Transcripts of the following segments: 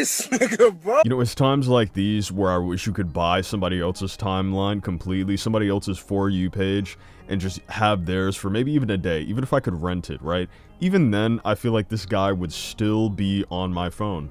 this nigga, bro. You know, it's times like these where I wish you could buy somebody else's timeline completely, somebody else's For You page, and just have theirs for maybe even a day, even if I could rent it, right? Even then, I feel like this guy would still be on my phone.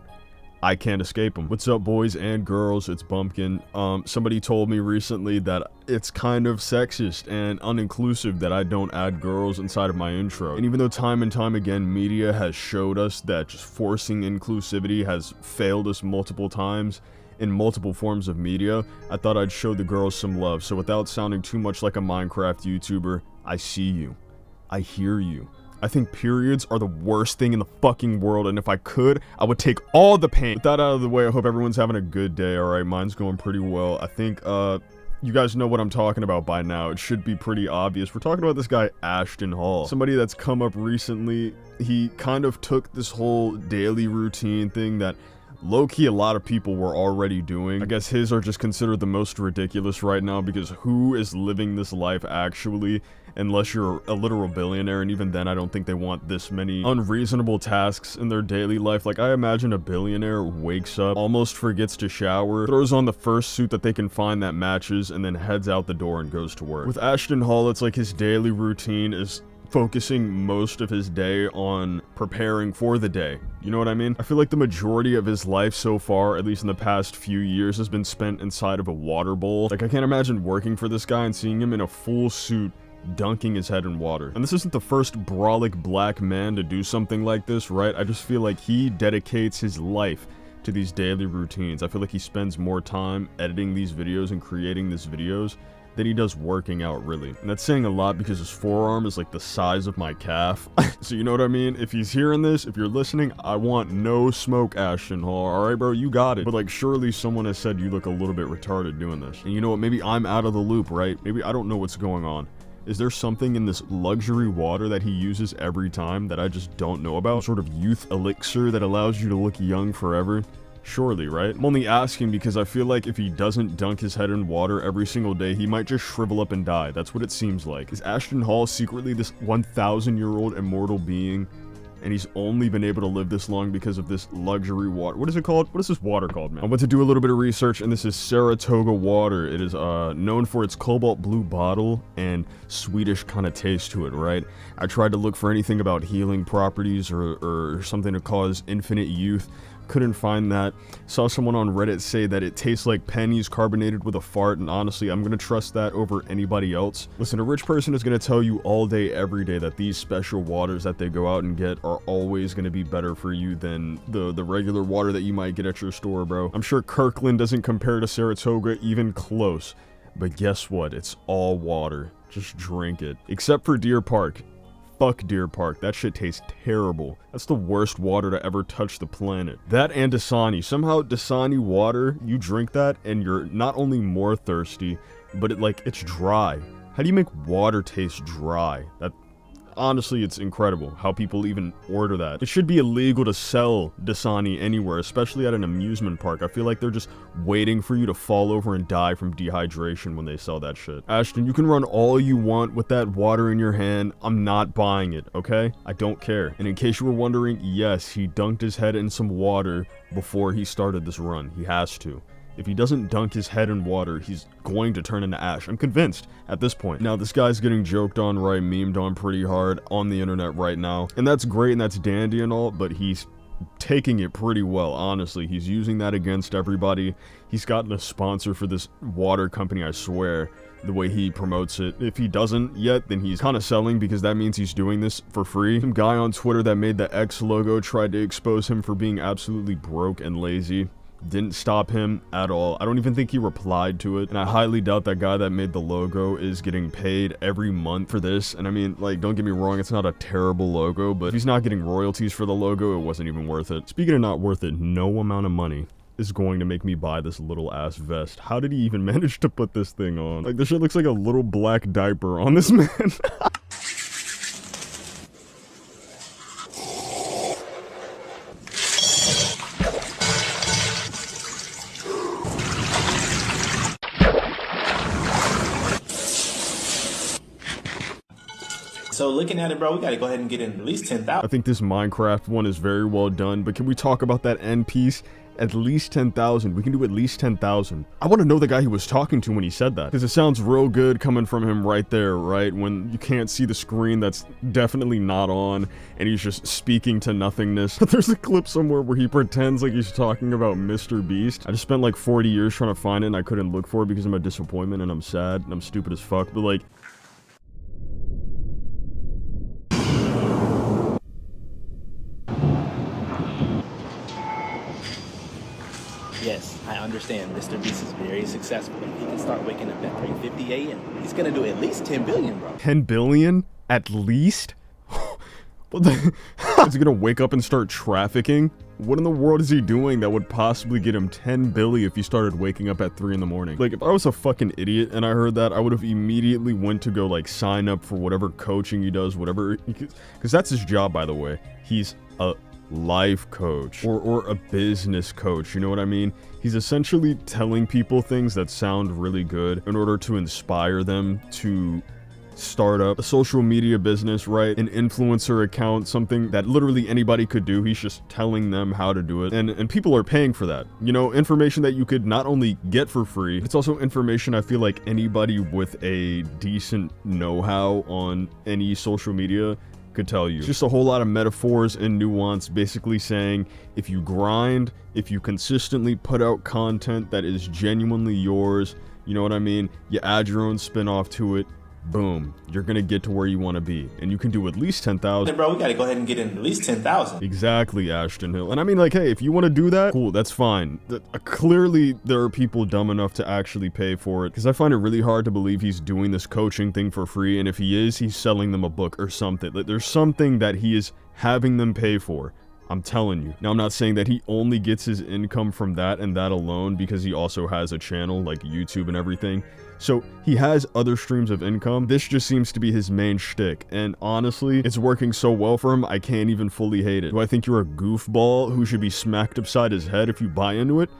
I can't escape him. What's up, boys and girls? It's Bumpkin. Somebody told me recently that it's kind of sexist and uninclusive that I don't add girls inside of my intro. And even though time and time again media has showed us that just forcing inclusivity has failed us multiple times in multiple forms of media, I thought I'd show the girls some love. So without sounding too much like a Minecraft YouTuber, I see you. I hear you. I think periods are the worst thing in the fucking world, and if I could, I would take all the pain. With that out of the way, I hope everyone's having a good day, alright? Mine's going pretty well. I think, you guys know what I'm talking about by now. It should be pretty obvious. We're talking about this guy, Ashton Hall. Somebody that's come up recently. He kind of took this whole daily routine thing that low-key a lot of people were already doing. I guess his are just considered the most ridiculous right now, because who is living this life actually? Unless you're a literal billionaire, and even then I don't think they want this many unreasonable tasks in their daily life. Like, I imagine a billionaire wakes up, almost forgets to shower, throws on the first suit that they can find that matches, and then heads out the door and goes to work. With Ashton Hall, it's like his daily routine is focusing most of his day on preparing for the day. You know what I mean? I feel like the majority of his life so far, at least in the past few years, has been spent inside of a water bowl. Like, I can't imagine working for this guy and seeing him in a full suit dunking his head in water. And this isn't the first brolic black man to do something like this, right? I just feel like he dedicates his life to these daily routines. I feel like he spends more time editing these videos and creating these videos than he does working out, really. And that's saying a lot because his forearm is like the size of my calf. So you know what I mean? If he's hearing this, if you're listening, I want no smoke, Ashton Hall. Alright, bro, you got it. But like, surely someone has said you look a little bit retarded doing this. And you know what? Maybe I'm out of the loop, right? Maybe I don't know what's going on. Is there something in this luxury water that he uses every time that I just don't know about? Some sort of youth elixir that allows you to look young forever? Surely, right? I'm only asking because I feel like if he doesn't dunk his head in water every single day, he might just shrivel up and die. That's what it seems like. Is Ashton Hall secretly this 1,000-year-old immortal being, and he's only been able to live this long because of this luxury water? What is it called? What is this water called, man? I went to do a little bit of research, and this is Saratoga water. It is known for its cobalt blue bottle and Swedish kind of taste to it, right? I tried to look for anything about healing properties or something to cause infinite youth. Couldn't find that. Saw someone on Reddit say that it tastes like pennies carbonated with a fart, and honestly, I'm gonna trust that over anybody else. Listen, a rich person is gonna tell you all day, every day that these special waters that they go out and get are always gonna be better for you than the regular water that you might get at your store, bro. I'm sure Kirkland doesn't compare to Saratoga even close, but guess what? It's all water. Just drink it. Except for Deer Park. Fuck Deer Park, that shit tastes terrible. That's the worst water to ever touch the planet. That and Dasani. Somehow Dasani water, you drink that and you're not only more thirsty, but it's dry. How do you make water taste dry? Honestly, it's incredible how people even order that. It should be illegal to sell Dasani anywhere, especially at an amusement park. I feel like they're just waiting for you to fall over and die from dehydration when they sell that shit. Ashton, you can run all you want with that water in your hand. I'm not buying it, okay? I don't care. And in case you were wondering, yes, he dunked his head in some water before he started this run. He has to. If he doesn't dunk his head in water, he's going to turn into ash. I'm convinced at this point. Now, this guy's getting joked on, right, memed on pretty hard on the internet right now. And that's great and that's dandy and all, but he's taking it pretty well, honestly. He's using that against everybody. He's gotten a sponsor for this water company, I swear, the way he promotes it. If he doesn't yet, then he's kind of selling, because that means he's doing this for free. Some guy on Twitter that made the X logo tried to expose him for being absolutely broke and lazy. Didn't stop him at all. I don't even think he replied to it, and I highly doubt that guy that made the logo is getting paid every month for this. And I mean, like, don't get me wrong, it's not a terrible logo, but if he's not getting royalties for the logo, it wasn't even worth it. Speaking of not worth it, no amount of money is going to make me buy this little ass vest. How did he even manage to put this thing on? Like, this shit looks like a little black diaper on this man. So looking at it, bro, we gotta go ahead and get in at least 10,000. I think this Minecraft one is very well done, but can we talk about that end piece? At least 10,000. We can do at least 10,000. I want to know the guy he was talking to when he said that, because it sounds real good coming from him right there, right? When you can't see the screen that's definitely not on, and he's just speaking to nothingness. There's a clip somewhere where he pretends like he's talking about Mr. Beast. I just spent like 40 years trying to find it, and I couldn't look for it because I'm a disappointment, and I'm sad, and I'm stupid as fuck, but like... Yes, I understand Mr. Beast is very successful. If he can start waking up at 3:50 a.m., he's gonna do at least 10 billion, bro. 10 billion? At least? What the? Is he gonna wake up and start trafficking? What in the world is he doing that would possibly get him 10 billion if he started waking up at 3 in the morning? Like, if I was a fucking idiot and I heard that, I would have immediately went to go, like, sign up for whatever coaching he does, whatever, because that's his job, by the way. He's a life coach or a business coach, you know what I mean? He's essentially telling people things that sound really good in order to inspire them to start up a social media business, right? An influencer account, something that literally anybody could do. He's just telling them how to do it, and people are paying for that, you know, information that you could not only get for free, it's also information I feel like anybody with a decent know-how on any social media could tell you. Just a whole lot of metaphors and nuance, basically saying if you grind, if you consistently put out content that is genuinely yours, you know what I mean, you add your own spin-off to it, boom, you're gonna get to where you want to be, and you can do at least 10,000. Hey, bro, we gotta go ahead and get in at least 10,000. Exactly, Ashton Hill. And I mean, like, hey, if you want to do that, cool, that's fine. Clearly, there are people dumb enough to actually pay for it, because I find it really hard to believe he's doing this coaching thing for free, and if he is, he's selling them a book or something. Like, there's something that he is having them pay for. I'm telling you. Now, I'm not saying that he only gets his income from that and that alone, because he also has a channel like YouTube and everything. So he has other streams of income. This just seems to be his main shtick. And honestly, it's working so well for him, I can't even fully hate it. Do I think you're a goofball who should be smacked upside his head if you buy into it?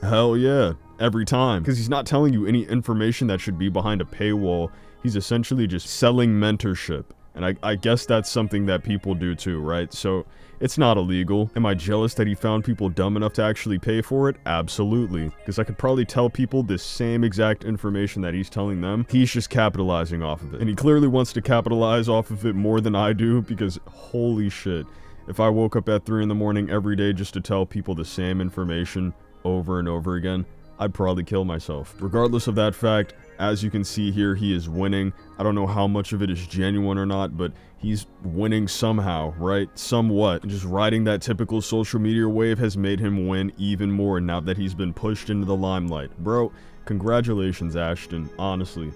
Hell yeah. Every time. Because he's not telling you any information that should be behind a paywall. He's essentially just selling mentorship. And I guess that's something that people do too, right? So it's not illegal. Am I jealous that he found people dumb enough to actually pay for it? Absolutely. Because I could probably tell people the same exact information that he's telling them. He's just capitalizing off of it. And he clearly wants to capitalize off of it more than I do, because holy shit. If I woke up at 3 in the morning every day just to tell people the same information over and over again, I'd probably kill myself. Regardless of that fact, as you can see here, he is winning. I don't know how much of it is genuine or not, but he's winning somehow, right? Somewhat. And just riding that typical social media wave has made him win even more now that he's been pushed into the limelight. Bro, congratulations, Ashton, honestly.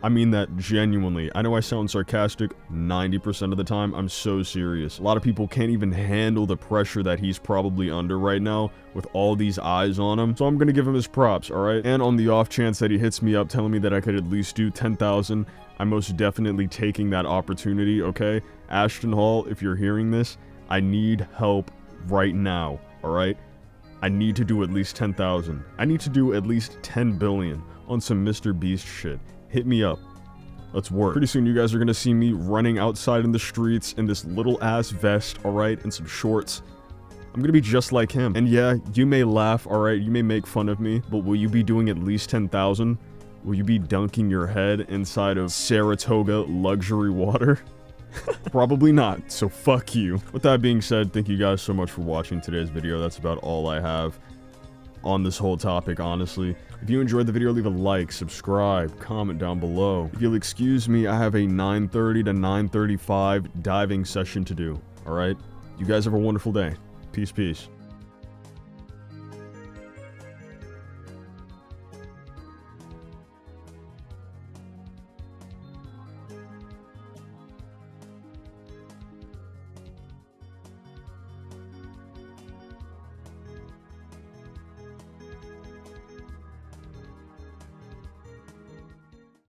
I mean that genuinely. I know I sound sarcastic 90% of the time. I'm so serious. A lot of people can't even handle the pressure that he's probably under right now with all these eyes on him. So I'm gonna give him his props, alright? And on the off chance that he hits me up telling me that I could at least do 10,000, I'm most definitely taking that opportunity, okay? Ashton Hall, if you're hearing this, I need help right now, alright? I need to do at least 10,000. I need to do at least 10 billion on some Mr. Beast shit. Hit me up. Let's work. Pretty soon you guys are gonna see me running outside in the streets in this little ass vest, alright, and some shorts. I'm gonna be just like him. And yeah, you may laugh, alright, you may make fun of me, but will you be doing at least 10,000? Will you be dunking your head inside of Saratoga luxury water? Probably not, so fuck you. With that being said, thank you guys so much for watching today's video. That's about all I have on this whole topic, honestly. If you enjoyed the video, leave a like, subscribe, comment down below. If you'll excuse me, I have a 9:30 to 9:35 diving session to do, alright? You guys have a wonderful day. Peace, peace.